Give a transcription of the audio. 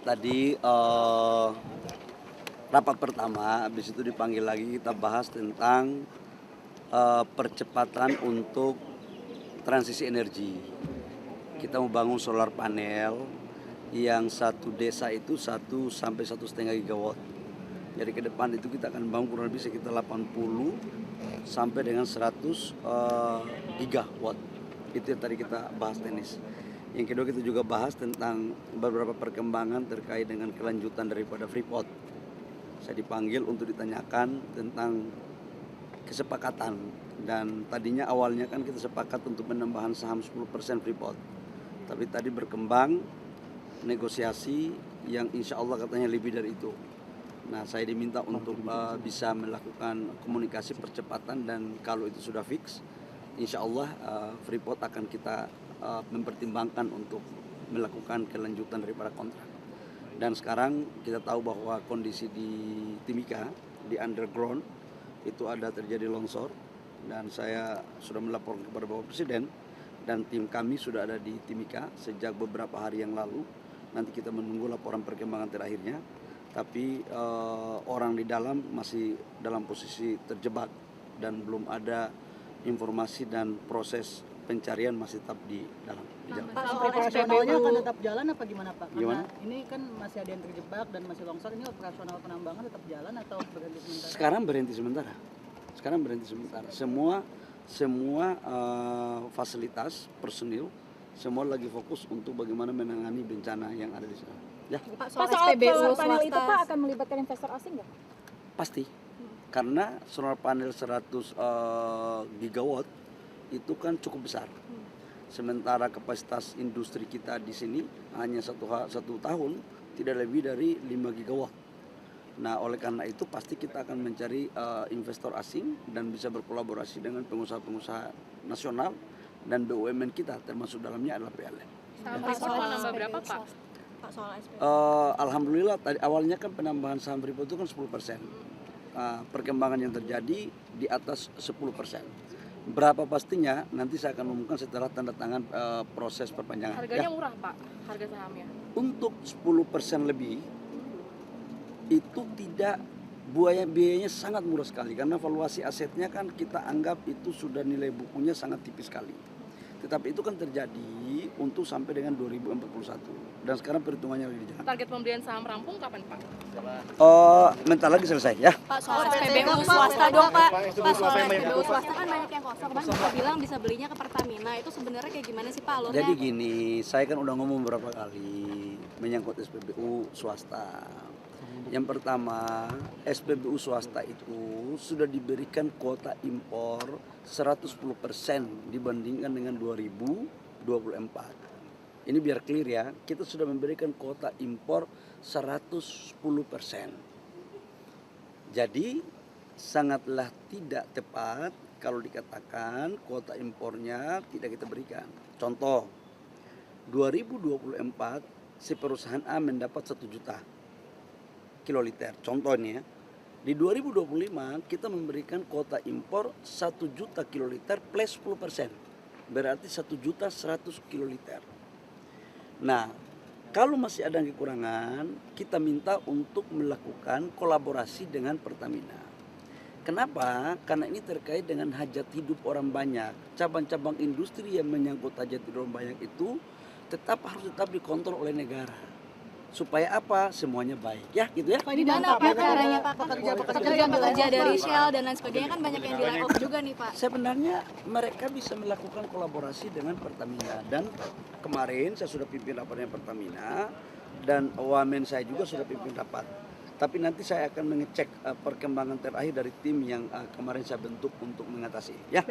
tadi rapat pertama, habis itu dipanggil lagi kita bahas tentang percepatan untuk transisi energi. Kita mau bangun solar panel yang satu desa itu 1 sampai 1,5 gigawatt. Jadi ke depan itu kita akan bangun kurang lebih sekitar 80 sampai dengan 100 gigawatt. Itu yang tadi kita bahas teknis. Yang kedua kita juga bahas tentang beberapa perkembangan terkait dengan kelanjutan daripada Freeport. Saya dipanggil untuk ditanyakan tentang kesepakatan, dan tadinya awalnya kan kita sepakat untuk penambahan saham 10% Freeport. Tapi tadi berkembang negosiasi yang insya Allah katanya lebih dari itu. Nah, saya diminta untuk bisa melakukan komunikasi percepatan, dan kalau itu sudah fix, insya Allah Freeport akan kita mempertimbangkan untuk melakukan kelanjutan daripada kontrak. Dan sekarang kita tahu bahwa kondisi di Timika, di underground, itu ada terjadi longsor, dan saya sudah melaporkan kepada Bapak Presiden, dan tim kami sudah ada di Timika sejak beberapa hari yang lalu. Nanti kita menunggu laporan perkembangan terakhirnya. Tapi orang di dalam masih dalam posisi terjebak dan belum ada informasi, dan proses pencarian masih tetap di dalam. Pak, operasionalnya akan tetap jalan apa gimana Pak? Karena Gimana? ini kan masih ada yang terjebak dan masih longsor, ini operasional penambangan tetap jalan atau berhenti sementara? Sekarang berhenti sementara. Semua fasilitas personil semua lagi fokus untuk bagaimana menangani bencana yang ada di sana. Ya. Pak, soal SPBU panel itu Pak akan melibatkan investor asing nggak? Pasti. Karena solar panel 100 gigawatt itu kan cukup besar. Sementara kapasitas industri kita di sini hanya satu tahun tidak lebih dari 5 gigawatt. Nah, oleh karena itu pasti kita akan mencari investor asing dan bisa berkolaborasi dengan pengusaha-pengusaha nasional dan BUMN kita, termasuk dalamnya adalah PLN. Saham Freeport mau nambah berapa Pak? Pak, soal SPBU. Alhamdulillah tadi awalnya kan penambahan saham Freeport itu kan 10%. Perkembangan yang terjadi di atas 10%. Berapa pastinya nanti saya akan umumkan setelah tanda tangan proses perpanjangan. Harganya murah Pak, harga sahamnya? Untuk 10% lebih itu tidak, biayanya sangat murah sekali, karena valuasi asetnya kan kita anggap itu sudah nilai bukunya sangat tipis sekali. Tetapi itu kan terjadi untuk sampai dengan 2041, dan sekarang perhitungannya lagi dijalankan. Target pembelian saham rampung kapan Pak? Bentar lagi selesai ya. Pak, soal SPBU swasta dong Pak. Pak, soal SPBU swasta kan banyak yang kosong. Kan Bapak bilang bisa belinya ke Pertamina, itu sebenarnya kayak gimana sih Pak alurnya? Jadi gini, saya kan udah ngomong beberapa kali menyangkut SPBU swasta. Yang pertama, SPBU swasta itu sudah diberikan kuota impor 110% dibandingkan dengan 2024. Ini biar clear ya, kita sudah memberikan kuota impor 110%. Jadi sangatlah tidak tepat kalau dikatakan kuota impornya tidak kita berikan. Contoh, 2024 si perusahaan A mendapat 1 juta kiloliter. Contohnya, di 2025 kita memberikan kuota impor 1 juta kiloliter plus 10%. Berarti 1.100.000 kiloliter. Nah, kalau masih ada kekurangan, kita minta untuk melakukan kolaborasi dengan Pertamina. Kenapa? Karena ini terkait dengan hajat hidup orang banyak. Cabang-cabang industri yang menyangkut hajat hidup orang banyak itu harus tetap dikontrol oleh negara. Supaya apa? Semuanya baik. Ya, gitu ya. Gimana Pak caranya Pak? Pekerja dari Shell dan lain sebagainya kan banyak yang di layoff juga nih Pak. Sebenarnya mereka bisa melakukan kolaborasi dengan Pertamina, dan kemarin saya sudah pimpin rapat dengan Pertamina, dan wamen saya juga sudah pimpin rapat. Tapi nanti saya akan mengecek perkembangan terakhir dari tim yang kemarin saya bentuk untuk mengatasi. Ya.